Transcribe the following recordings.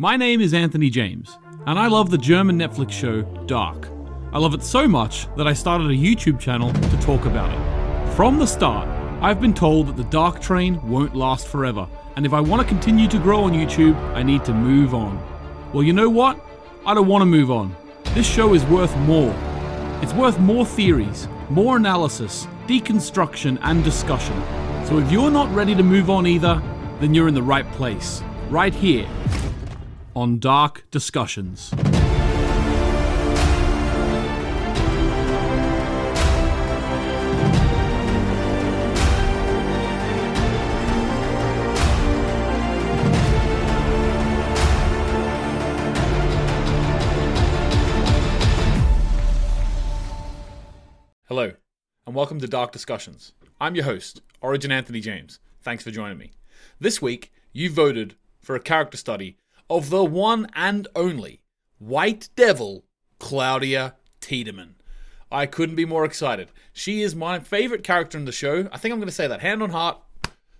My name is Anthony James, and I love the German Netflix show Dark. I love it so much that I started a YouTube channel to talk about it. From the start, I've been told that the Dark train won't last forever, and if I want to continue to grow on YouTube, I need to move on. Well, you know what? I don't want to move on. This show is worth more. It's worth more theories, more analysis, deconstruction, and discussion. So if you're not ready to move on either, then you're in the right place. Right here on Dark Discussions. Hello, and welcome to Dark Discussions. I'm your host, Origin Anthony James. Thanks for joining me. This week, you voted for a character study of the one and only White Devil, Claudia Tiedemann. I couldn't be more excited. She is my favorite character in the show. I think I'm going to say that, hand on heart,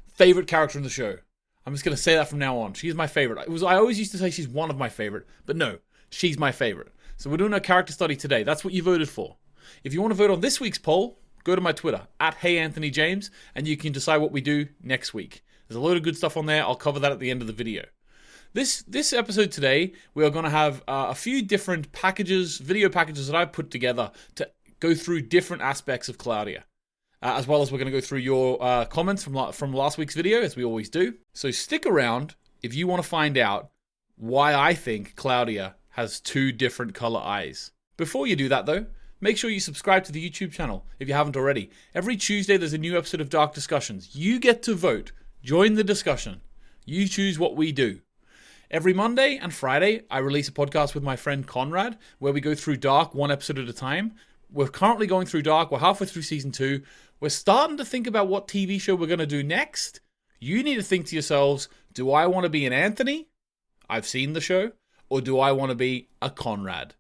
favorite character in the show. I'm just going to say that from now on. She's my favorite. I always used to say she's one of my favorite, but no, she's my favorite. So we're doing a character study today. That's what you voted for. If you want to vote on this week's poll, go to my Twitter, @HeyAnthonyJames, and you can decide what we do next week. There's a load of good stuff on there. I'll cover that at the end of the video. This episode today, we are going to have a few different video packages that I've put together to go through different aspects of Claudia. As well as we're going to go through your comments from last week's video, as we always do. So stick around if you want to find out why I think Claudia has two different color eyes. Before you do that though, make sure you subscribe to the YouTube channel if you haven't already. Every Tuesday there's a new episode of Dark Discussions. You get to vote. Join the discussion. You choose what we do. Every Monday and Friday, I release a podcast with my friend Konrad, where we go through Dark one episode at a time. We're currently going through Dark. We're halfway through season 2. We're starting to think about what TV show we're going to do next. You need to think to yourselves, do I want to be an Anthony? I've seen the show. Or do I want to be a Konrad?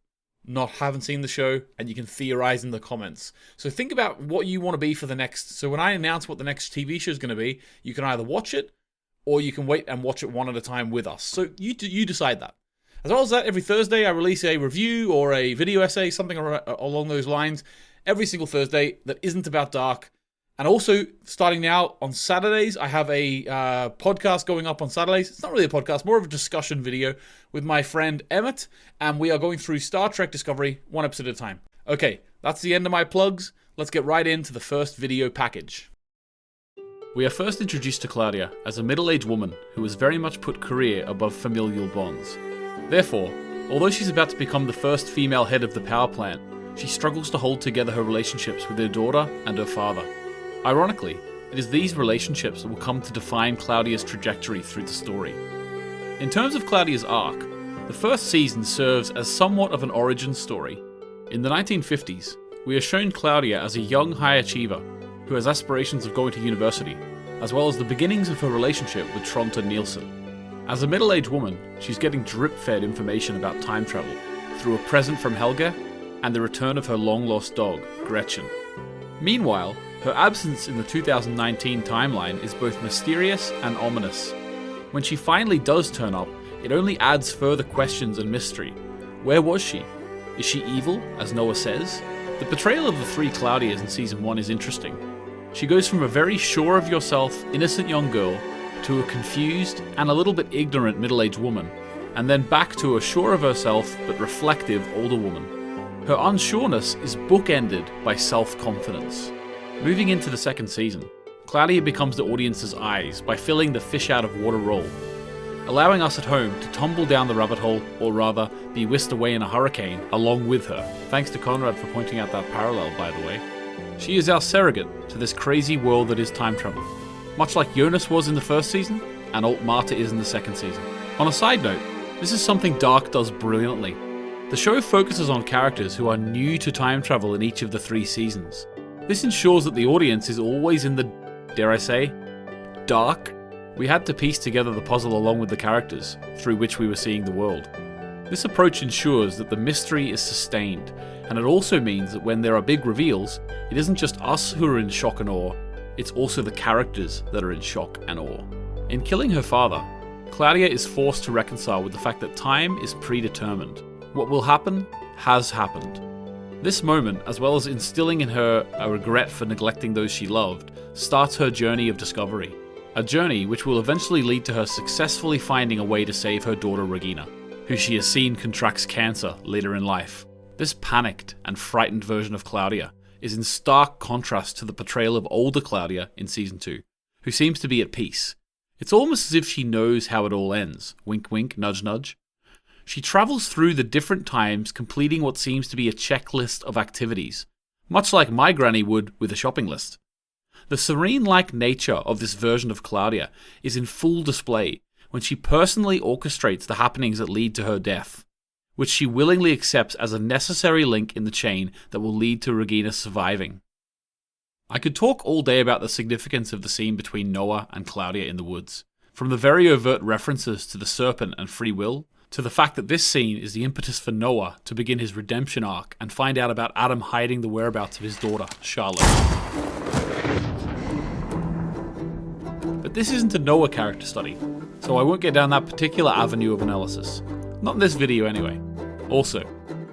Haven't seen the show, and you can theorize in the comments. So think about what you want to be for the next. So when I announce what the next TV show is going to be, you can either watch it, or you can wait and watch it one at a time with us. So you decide that. As well as that, every Thursday I release a review or a video essay, something along those lines, every single Thursday that isn't about Dark. And also, starting now on Saturdays, I have a podcast going up on Saturdays. It's not really a podcast, more of a discussion video with my friend Emmett, and we are going through Star Trek Discovery one episode at a time. Okay, that's the end of my plugs. Let's get right into the first video package. We are first introduced to Claudia as a middle-aged woman who has very much put career above familial bonds. Therefore, although she's about to become the first female head of the power plant, she struggles to hold together her relationships with her daughter and her father. Ironically, it is these relationships that will come to define Claudia's trajectory through the story. In terms of Claudia's arc, the first season serves as somewhat of an origin story. In the 1950s, we are shown Claudia as a young high achiever who has aspirations of going to university, as well as the beginnings of her relationship with Tronta Nielsen. As a middle-aged woman, she's getting drip-fed information about time travel through a present from Helga and the return of her long-lost dog, Gretchen. Meanwhile, her absence in the 2019 timeline is both mysterious and ominous. When she finally does turn up, it only adds further questions and mystery. Where was she? Is she evil, as Noah says? The portrayal of the three Claudias in season 1 is interesting. She goes from a very sure of yourself, innocent young girl, to a confused and a little bit ignorant middle-aged woman, and then back to a sure of herself but reflective older woman. Her unsureness is bookended by self-confidence. Moving into the second season, Claudia becomes the audience's eyes by filling the fish out of water role, allowing us at home to tumble down the rabbit hole, or rather, be whisked away in a hurricane along with her. Thanks to Konrad for pointing out that parallel, by the way. She is our surrogate to this crazy world that is time travel, much like Jonas was in the first season, and Alt Marta is in the second season. On a side note, this is something Dark does brilliantly. The show focuses on characters who are new to time travel in each of the 3 seasons. This ensures that the audience is always in the, dare I say, dark. We had to piece together the puzzle along with the characters, through which we were seeing the world. This approach ensures that the mystery is sustained, and it also means that when there are big reveals, it isn't just us who are in shock and awe, it's also the characters that are in shock and awe. In killing her father, Claudia is forced to reconcile with the fact that time is predetermined. What will happen has happened. This moment, as well as instilling in her a regret for neglecting those she loved, starts her journey of discovery. A journey which will eventually lead to her successfully finding a way to save her daughter Regina, who she has seen contracts cancer later in life. This panicked and frightened version of Claudia is in stark contrast to the portrayal of older Claudia in Season 2, who seems to be at peace. It's almost as if she knows how it all ends. Wink wink, nudge nudge. She travels through the different times, completing what seems to be a checklist of activities, much like my granny would with a shopping list. The serene-like nature of this version of Claudia is in full display when she personally orchestrates the happenings that lead to her death, which she willingly accepts as a necessary link in the chain that will lead to Regina surviving. I could talk all day about the significance of the scene between Noah and Claudia in the woods, from the very overt references to the serpent and free will, to the fact that this scene is the impetus for Noah to begin his redemption arc and find out about Adam hiding the whereabouts of his daughter, Charlotte. But this isn't a Noah character study, so I won't get down that particular avenue of analysis. Not in this video anyway. Also,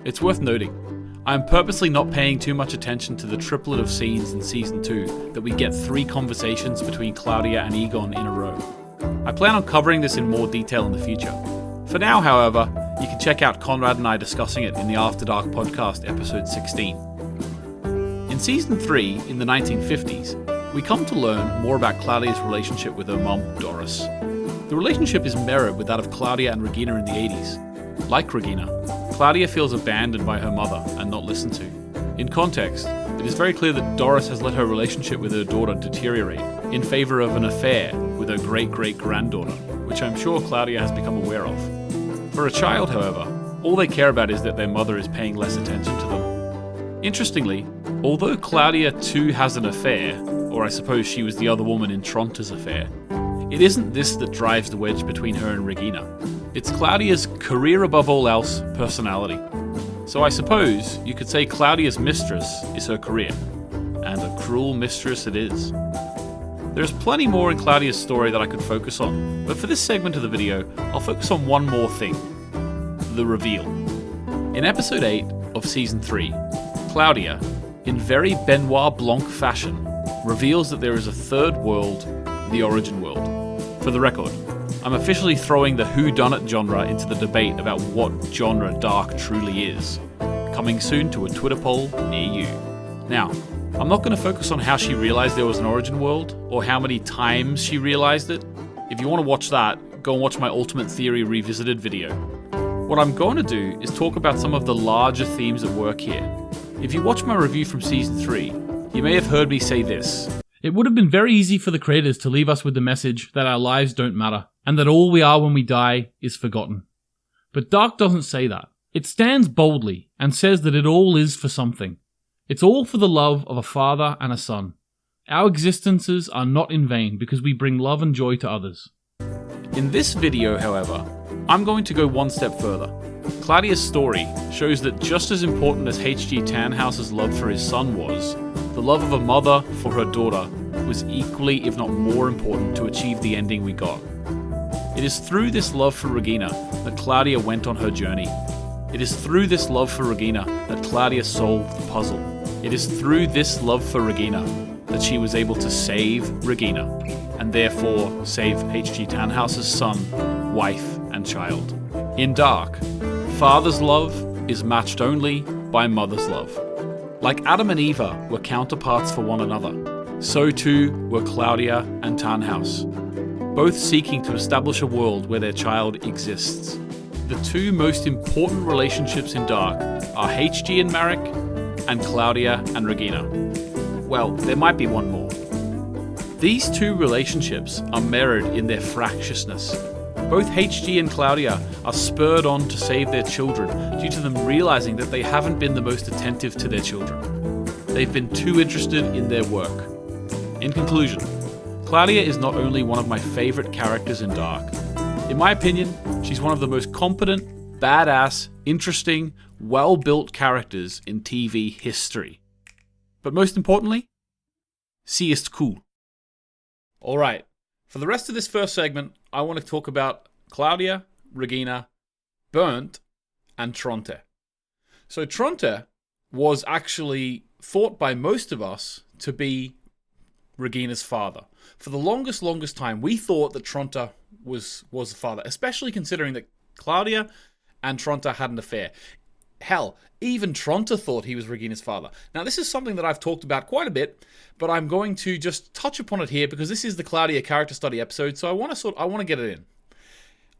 it's worth noting, I am purposely not paying too much attention to the triplet of scenes in Season 2 that we get 3 conversations between Claudia and Egon in a row. I plan on covering this in more detail in the future. For now, however, you can check out Konrad and I discussing it in the After Dark podcast episode 16. In Season 3, in the 1950s, we come to learn more about Claudia's relationship with her mum, Doris. The relationship is mirrored with that of Claudia and Regina in the 80s. Like Regina, Claudia feels abandoned by her mother and not listened to. In context, it is very clear that Doris has let her relationship with her daughter deteriorate in favour of an affair with her great-great-granddaughter, which I'm sure Claudia has become aware of. For a child, however, all they care about is that their mother is paying less attention to them. Interestingly, although Claudia too has an affair, or I suppose she was the other woman in Tronta's affair, it isn't this that drives the wedge between her and Regina. It's Claudia's career above all else personality. So I suppose you could say Claudia's mistress is her career, and a cruel mistress it is. There's plenty more in Claudia's story that I could focus on, but for this segment of the video, I'll focus on one more thing: the reveal. In episode 8 of Season 3, Claudia, in very Benoit Blanc fashion, reveals that there is a third world, the origin world. For the record, I'm officially throwing the whodunit genre into the debate about what genre dark truly is. Coming soon to a Twitter poll near you. Now, I'm not going to focus on how she realized there was an origin world, or how many times she realized it. If you want to watch that, go and watch my Ultimate Theory Revisited video. What I'm going to do is talk about some of the larger themes at work here. If you watch my review from Season 3, you may have heard me say this: it would have been very easy for the creators to leave us with the message that our lives don't matter, and that all we are when we die is forgotten. But Dark doesn't say that. It stands boldly and says that it all is for something. It's all for the love of a father and a son. Our existences are not in vain because we bring love and joy to others. In this video, however, I'm going to go one step further. Claudia's story shows that just as important as H.G. Tannhauser's love for his son was, the love of a mother for her daughter was equally, if not more important, to achieve the ending we got. It is through this love for Regina that Claudia went on her journey. It is through this love for Regina that Claudia solved the puzzle. It is through this love for Regina that she was able to save Regina, and therefore save H.G. Tannhauser's son, wife, and child. In Dark, father's love is matched only by mother's love. Like Adam and Eva were counterparts for one another, so too were Claudia and Tannhaus, both seeking to establish a world where their child exists. The two most important relationships in Dark are H.G. and Marek, and Claudia and Regina. Well, there might be one more. These two relationships are mirrored in their fractiousness. Both H.G. and Claudia are spurred on to save their children due to them realizing that they haven't been the most attentive to their children. They've been too interested in their work. In conclusion, Claudia is not only one of my favorite characters in Dark. In my opinion, she's one of the most competent, badass, interesting, well-built characters in TV history. But most importantly, she is cool. Alright, For the rest of this first segment, I want to talk about Claudia, Regina, Berndt, and Tronte. So Tronte was actually thought by most of us to be Regina's father. For the longest time, we thought that Tronte was the father, especially considering that Claudia and Tronte had an affair. Hell, even Tronte thought he was Regina's father. Now, this is something that I've talked about quite a bit, but I'm going to just touch upon it here because this is the Claudia character study episode, so I want to get it in.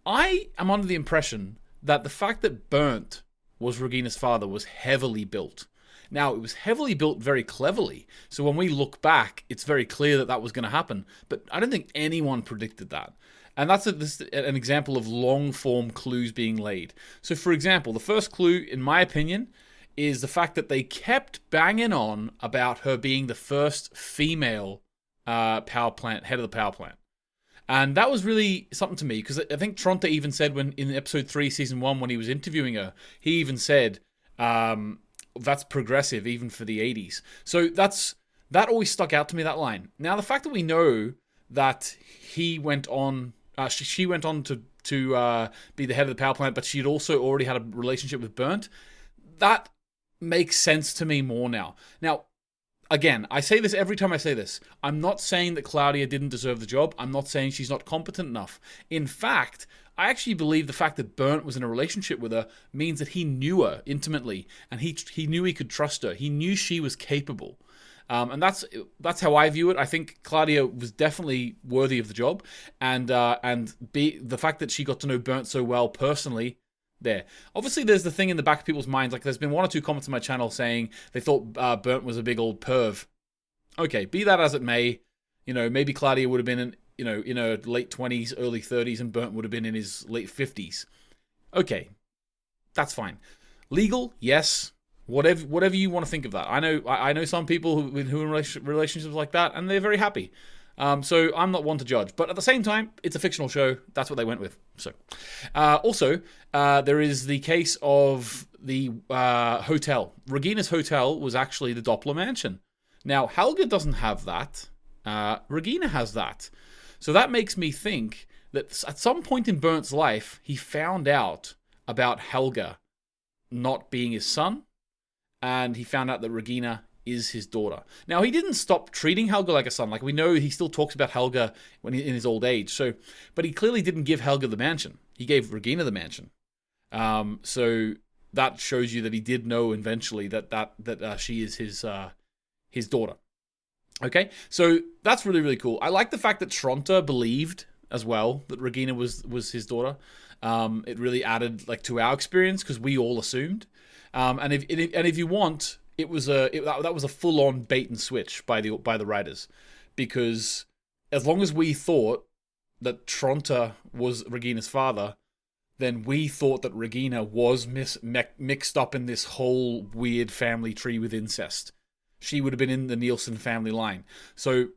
I am under the impression that the fact that Berndt was Regina's father was heavily built. Now, it was heavily built very cleverly, so when we look back, it's very clear that was going to happen, but I don't think anyone predicted that. And that's an example of long-form clues being laid. So, for example, the first clue, in my opinion, is the fact that they kept banging on about her being the first female power plant, head of the power plant. And that was really something to me, because I think Tronte even said when in episode 3, season 1, when he was interviewing her, he even said, that's progressive even for the 80s. So that always stuck out to me, that line. Now, the fact that we know that he went on, she went on to be the head of the power plant, but she'd also already had a relationship with Berndt, that makes sense to me more now. Now, again, I say this every time I say this. I'm not saying that Claudia didn't deserve the job. I'm not saying she's not competent enough. In fact, I actually believe the fact that Berndt was in a relationship with her means that he knew her intimately, and he knew he could trust her. He knew she was capable. And that's how I view it. I think Claudia was definitely worthy of the job, and the fact that she got to know Berndt so well personally. There. Obviously, there's the thing in the back of people's minds, like there's been 1 or 2 comments on my channel saying they thought Berndt was a big old perv. Okay, be that as it may, maybe Claudia would have been in her late 20s, early 30s, and Berndt would have been in his late 50s. Okay, that's fine. Legal, yes. Whatever you want to think of that. I know some people who are in relationships like that, and they're very happy. So I'm not one to judge, but at the same time, it's a fictional show. That's what they went with. So, also, there is the case of the hotel. Regina's hotel was actually the Doppler mansion. Now, Helge doesn't have that. Regina has that. So that makes me think that at some point in Berndt's life, he found out about Helge not being his son, and he found out that Regina is his daughter. Now, he didn't stop treating Helge like a son. Like, we know he still talks about Helge when in his old age. But he clearly didn't give Helge the mansion. He gave Regina the mansion. So that shows you that he did know eventually that she is his daughter. Okay, so that's really, really cool. I like the fact that Tronte believed as well that Regina was his daughter. It really added to our experience because we all assumed. And if you want, that was a full-on bait and switch by the writers, because as long as we thought that Tronte was Regina's father, then we thought that Regina was mixed up in this whole weird family tree with incest. She would have been in the Nielsen family line, so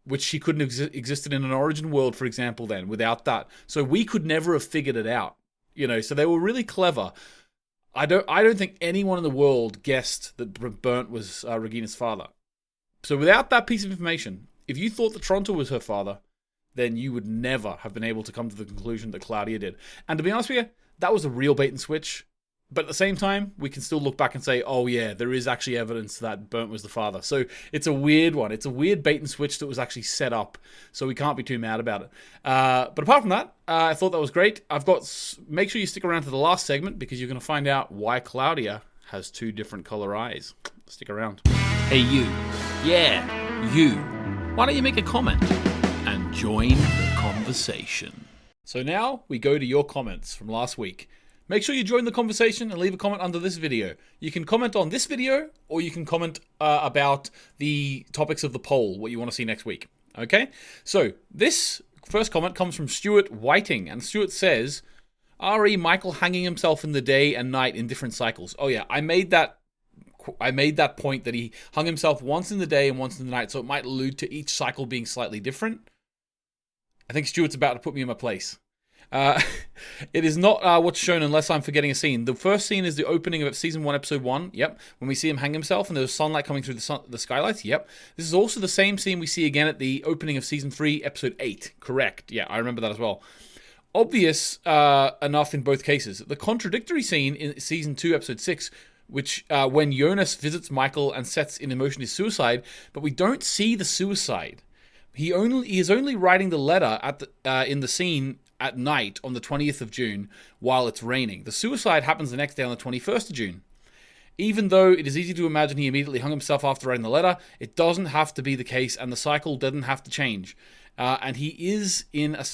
which she couldn't have existed in an origin world, for example. Then without that, so we could never have figured it out. So they were really clever. I don't think anyone in the world guessed that Berndt was Regina's father. So without that piece of information, if you thought that Tronte was her father, then you would never have been able to come to the conclusion that Claudia did. And to be honest with you, that was a real bait and switch. But at the same time, we can still look back and say, oh yeah, there is actually evidence that Berndt was the father. So it's a weird one. It's a weird bait and switch that was actually set up. So we can't be too mad about it. But apart from that, I thought that was great. Make sure you stick around to the last segment because you're going to find out why Claudia has 2 different color eyes. Stick around. Hey you. Yeah, you. Why don't you make a comment and join the conversation? So now we go to your comments from last week. Make sure you join the conversation and leave a comment under this video. You can comment on this video, or you can comment about the topics of the poll, what you want to see next week. Okay? So, this first comment comes from Stuart Whiting, and Stuart says, R.E. Michael hanging himself in the day and night in different cycles. Oh yeah, I made that point that he hung himself once in the day and once in the night, so it might allude to each cycle being slightly different. I think Stuart's about to put me in my place. It is not what's shown unless I'm forgetting a scene. The first scene is the opening of season 1, episode 1. Yep. When we see him hang himself and there's sunlight coming through the skylights. Yep. This is also the same scene we see again at the opening of season 3, episode 8. Correct. Yeah, I remember that as well. Obvious enough in both cases. The contradictory scene in season 2, episode 6, which when Jonas visits Michael and sets in motion his suicide, but we don't see the suicide. He is only writing the letter in the scene at night on the 20th of June while it's raining. The suicide happens the next day on the 21st of June. Even though it is easy to imagine he immediately hung himself after writing the letter, it doesn't have to be the case, and the cycle doesn't have to change. And he is in a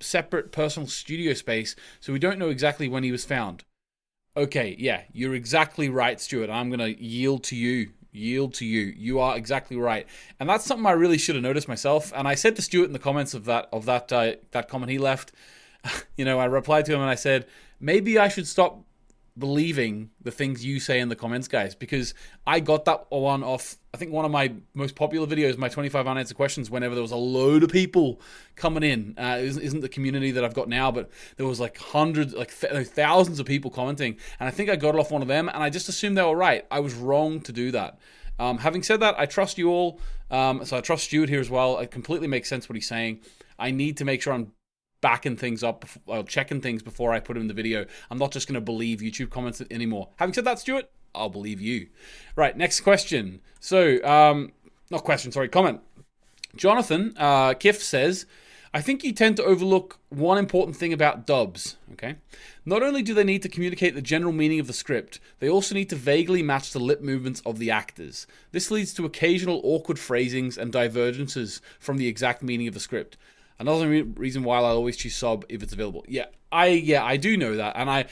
separate personal studio space, so we don't know exactly when he was found. Okay, yeah, you're exactly right, Stuart. I'm going to yield to you. You are exactly right. And that's something I really should have noticed myself. And I said to Stuart in the comments of that comment he left, I replied to him and I said, maybe I should stop believing the things you say in the comments, guys, because I got that one off, I think one of my most popular videos, my 25 unanswered questions, whenever there was a load of people coming in. It isn't the community that I've got now, but there was like hundreds, thousands of people commenting, and I think I got it off one of them, and I just assumed they were right. I was wrong to do that. Having said that, I trust you all, so I trust Stuart here as well. It completely makes sense what he's saying. I need to make sure I'm backing things up, checking things before I put them in the video. I'm not just going to believe YouTube comments anymore. Having said that, Stuart, I'll believe you. Right, next question. So, comment. Jonathan Kiff says, I think you tend to overlook one important thing about dubs, okay? Not only do they need to communicate the general meaning of the script, they also need to vaguely match the lip movements of the actors. This leads to occasional awkward phrasings and divergences from the exact meaning of the script. Another reason why I always choose sub if it's available. I do know that, and I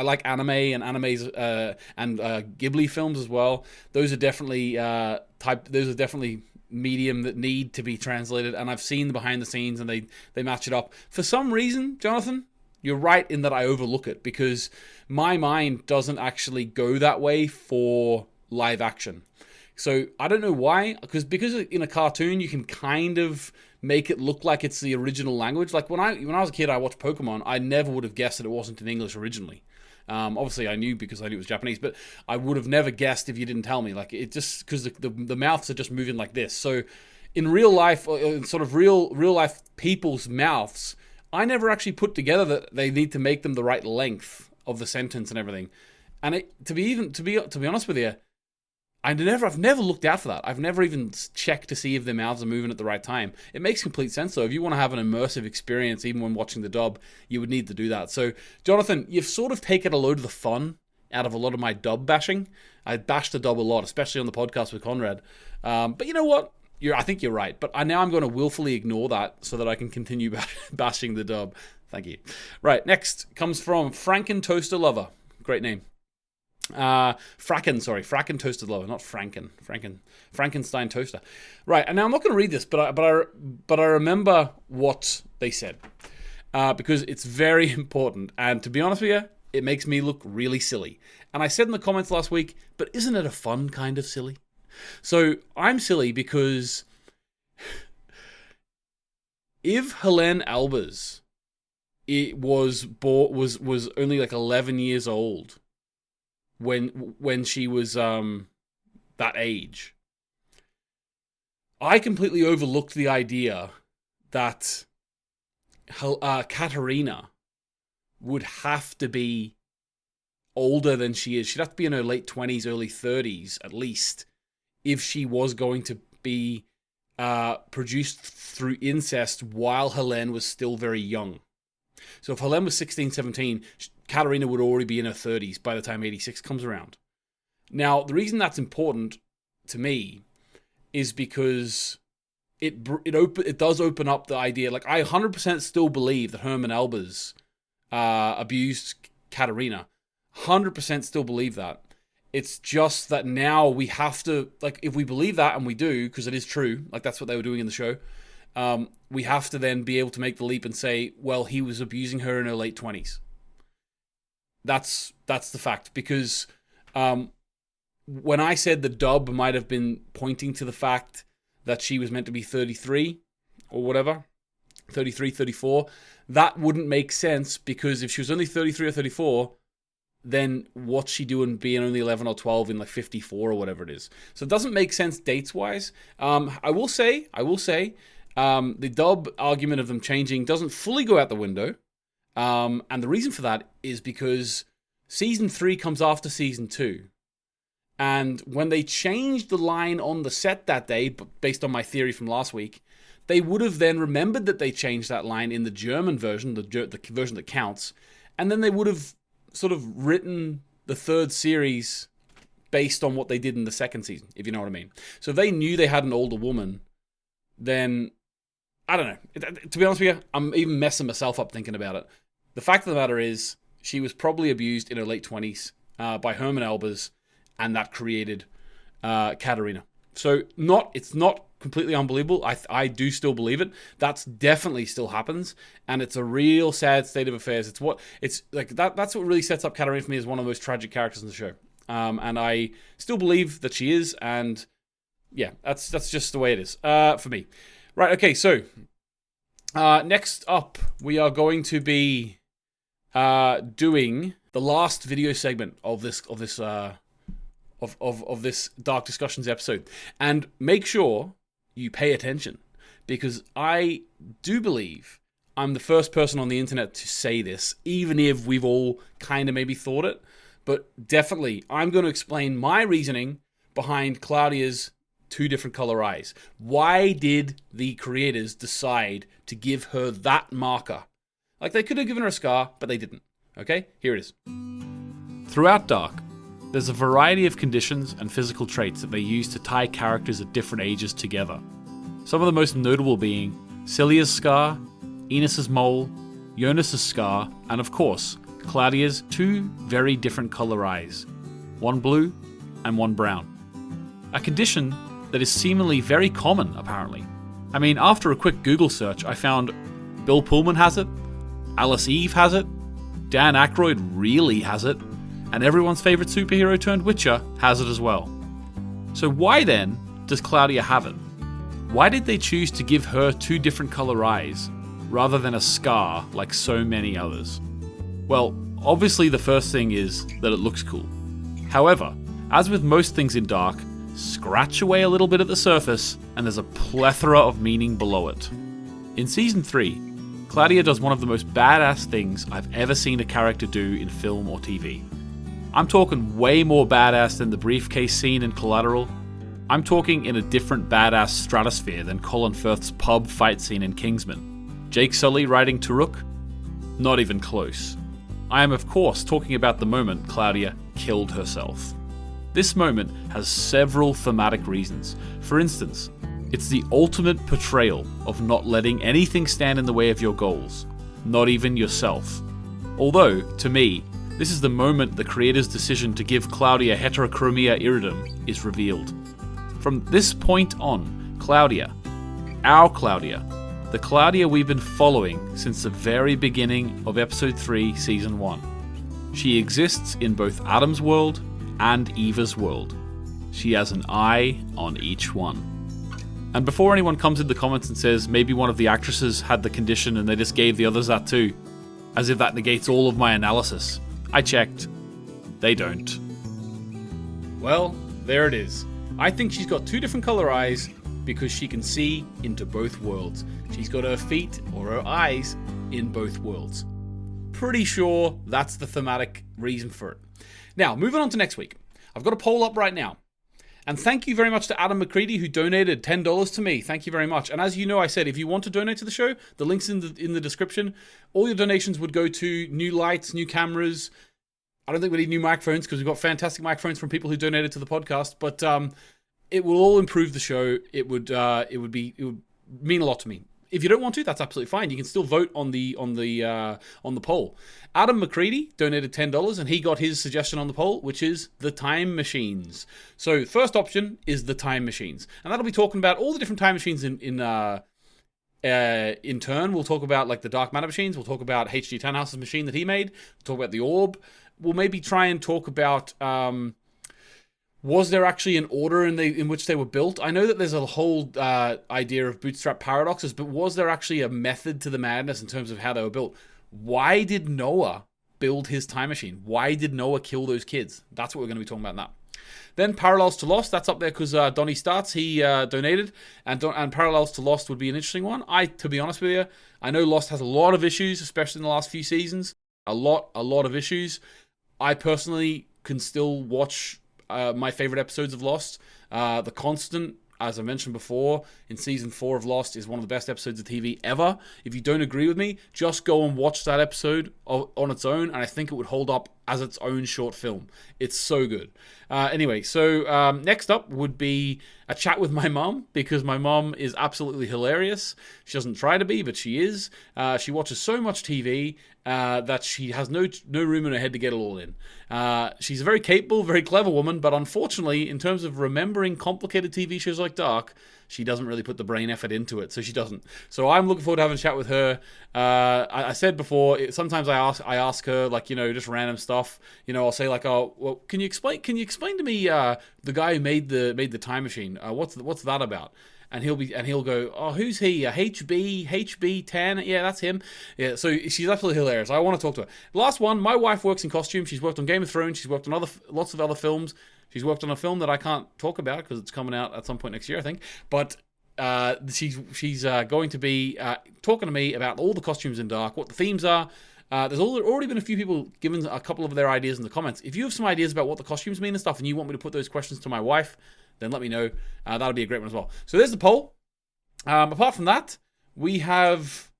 like anime and animes and Ghibli films as well. Those are definitely medium that need to be translated, and I've seen the behind the scenes and they match it up. For some reason, Jonathan, you're right in that I overlook it because my mind doesn't actually go that way for live action. So I don't know why, because in a cartoon you can kind of make it look like it's the original language. Like when I was a kid, I watched Pokemon. I never would have guessed that it wasn't in English originally. Obviously I knew because I knew it was Japanese, but I would have never guessed if you didn't tell me. Like it just because the mouths are just moving like this. So in real life, sort of real life people's mouths, I never actually put together that they need to make them the right length of the sentence and everything. And to be honest with you, I've never looked out for that. I've never even checked to see if their mouths are moving at the right time. It makes complete sense, though. If you want to have an immersive experience, even when watching the dub, you would need to do that. So, Jonathan, you've sort of taken a load of the fun out of a lot of my dub bashing. I bash the dub a lot, especially on the podcast with Konrad. But you know what? I think you're right. But now I'm going to willfully ignore that so that I can continue bashing the dub. Thank you. Right, next comes from Franken Toaster Lover. Great name. Fracken Toasted Lover, not Frankenstein Toaster. Right, and now I'm not going to read this, but I remember what they said because it's very important. And to be honest with you, it makes me look really silly. And I said in the comments last week, but isn't it a fun kind of silly? So I'm silly because if Helene Albers was only like 11 years old when she was that age, I completely overlooked the idea that Katarina would have to be older than she is. She'd have to be in her late 20s, early 30s at least, if she was going to be produced through incest while Helene was still very young. So if Helene was 16, 17, Katarina would already be in her 30s by the time 86 comes around. Now, the reason that's important to me is because it does open up the idea. Like, I 100% still believe that Herman Albers abused Katarina. 100% still believe that. It's just that now we have to, like, if we believe that, and we do, because it is true, like that's what they were doing in the show, we have to then be able to make the leap and say, well, he was abusing her in her late 20s. That's the fact, because when I said the dub might have been pointing to the fact that she was meant to be 33 or whatever, 33, 34. That wouldn't make sense, because if she was only 33 or 34, then what's she doing being only 11 or 12 in like 54 or whatever it is? So it doesn't make sense dates-wise. I will say, the dub argument of them changing doesn't fully go out the window. And the reason for that is because season 3 comes after season 2. And when they changed the line on the set that day, based on my theory from last week, they would have then remembered that they changed that line in the German version, the version that counts, and then they would have sort of written the third series based on what they did in the second season, if you know what I mean. So if they knew they had an older woman, then, I don't know. To be honest with you, I'm even messing myself up thinking about it. The fact of the matter is, she was probably abused in her late 20s by Herman Elbers, and that created Katarina. So it's not completely unbelievable. I do still believe it. That's definitely still happens, and it's a real sad state of affairs. It's like that's what really sets up Katarina for me as one of the most tragic characters in the show. And I still believe that she is, and yeah, that's just the way it is for me. Right, okay, so next up we are going to be doing the last video segment of this Dark Discussions episode. And make sure you pay attention, because I do believe I'm the first person on the internet to say this, even if we've all kind of maybe thought it. But definitely, I'm going to explain my reasoning behind Claudia's 2 different color eyes. Why did the creators decide to give her that marker? Like, they could have given her a scar, but they didn't. Okay, here it is. Throughout Dark, there's a variety of conditions and physical traits that they use to tie characters at different ages together. Some of the most notable being Celia's scar, Enos's mole, Jonas's scar, and of course, Claudia's 2 very different color eyes, one blue and one brown. A condition that is seemingly very common, apparently. I mean, after a quick Google search, I found Bill Pullman has it, Alice Eve has it, Dan Aykroyd really has it, and everyone's favorite superhero turned Witcher has it as well. So why then does Claudia have it? Why did they choose to give her 2 different color eyes rather than a scar like so many others? Well, obviously the first thing is that it looks cool. However, as with most things in Dark, scratch away a little bit at the surface and there's a plethora of meaning below it. In Season 3, Claudia does one of the most badass things I've ever seen a character do in film or TV. I'm talking way more badass than the briefcase scene in Collateral. I'm talking in a different badass stratosphere than Colin Firth's pub fight scene in Kingsman. Jake Sully riding Turuk? Not even close. I am of course talking about the moment Claudia killed herself. This moment has several thematic reasons. For instance, it's the ultimate portrayal of not letting anything stand in the way of your goals, not even yourself. Although, to me, this is the moment the creator's decision to give Claudia heterochromia iridum is revealed. From this point on, Claudia, our Claudia, the Claudia we've been following since the very beginning of Episode 3, Season 1. She exists in both Adam's world and Eva's world. She has an eye on each one. And before anyone comes in the comments and says maybe one of the actresses had the condition and they just gave the others that too, as if that negates all of my analysis, I checked. They don't. Well, there it is. I think she's got 2 different color eyes because she can see into both worlds. She's got her feet or her eyes in both worlds. Pretty sure that's the thematic reason for it. Now, moving on to next week. I've got a poll up right now. And thank you very much to Adam McCready, who donated $10 to me. Thank you very much. And as you know, I said, if you want to donate to the show, the link's in the description. All your donations would go to new lights, new cameras. I don't think we need new microphones because we've got fantastic microphones from people who donated to the podcast. But it will all improve the show. It would mean a lot to me. If you don't want to, that's absolutely fine. You can still vote on the poll. Adam McCready donated $10 and he got his suggestion on the poll, which is the time machines. So first option is the time machines, and that'll be talking about all the different time machines in turn. We'll talk about like the dark matter machines. We'll talk about H.G. Tannhouse's machine that he made. We'll talk about the orb. We'll maybe try and talk about Was there actually an order in which they were built? I know that there's a whole idea of bootstrap paradoxes, but was there actually a method to the madness in terms of how they were built? Why did Noah build his time machine? Why did Noah kill those kids? That's what we're going to be talking about now. Then Parallels to Lost, that's up there because Donnie Starts, he donated, and Parallels to Lost would be an interesting one. To be honest with you, I know Lost has a lot of issues, especially in the last few seasons. A lot of issues. I personally can still watch my favorite episodes of Lost. The Constant, as I mentioned before, in season 4 of Lost, is one of the best episodes of TV ever. If you don't agree with me, just go and watch that episode on its own, and I think it would hold up as its own short film. It's so good. Anyway, so next up would be a chat with my mom, because my mom is absolutely hilarious. She doesn't try to be, but she is. She watches so much TV that she has no room in her head to get it all in. She's a very capable, very clever woman, but unfortunately, in terms of remembering complicated TV shows like Dark, she doesn't really put the brain effort into it, so she doesn't. So I'm looking forward to having a chat with her. I said before, sometimes I ask her, like, just random stuff. I'll say like, oh, well, can you explain to me the guy who made the time machine? What's that about? And he'll go, oh, who's he? HB10? Yeah, that's him. Yeah, so she's absolutely hilarious. I want to talk to her. Last one, my wife works in costume. She's worked on Game of Thrones. She's worked on lots of other films. She's worked on a film that I can't talk about because it's coming out at some point next year, I think. But she's going to be talking to me about all the costumes in Dark, what the themes are. There's already been a few people giving a couple of their ideas in the comments. If you have some ideas about what the costumes mean and stuff, and you want me to put those questions to my wife, then let me know. That'll be a great one as well. So there's the poll. Apart from that, we have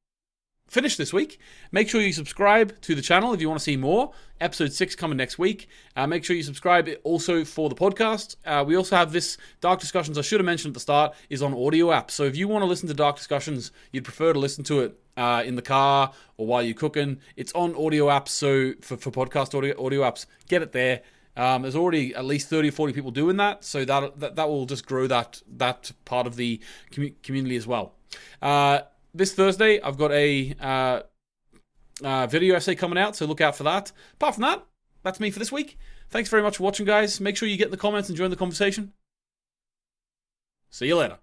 finished this week. Make sure you subscribe to the channel if you want to see more. Episode 6 coming next week. Make sure you subscribe also for the podcast. We also have this Dark Discussions, I should have mentioned at the start, is on audio apps. So if you want to listen to Dark Discussions, you'd prefer to listen to it in the car or while you're cooking, it's on audio apps. So for podcast audio apps, get it there. There's already at least 30 or 40 people doing that, so that will just grow that part of the community as well. This Thursday, I've got a video essay coming out, so look out for that. Apart from that, that's me for this week. Thanks very much for watching, guys. Make sure you get in the comments and join the conversation. See you later.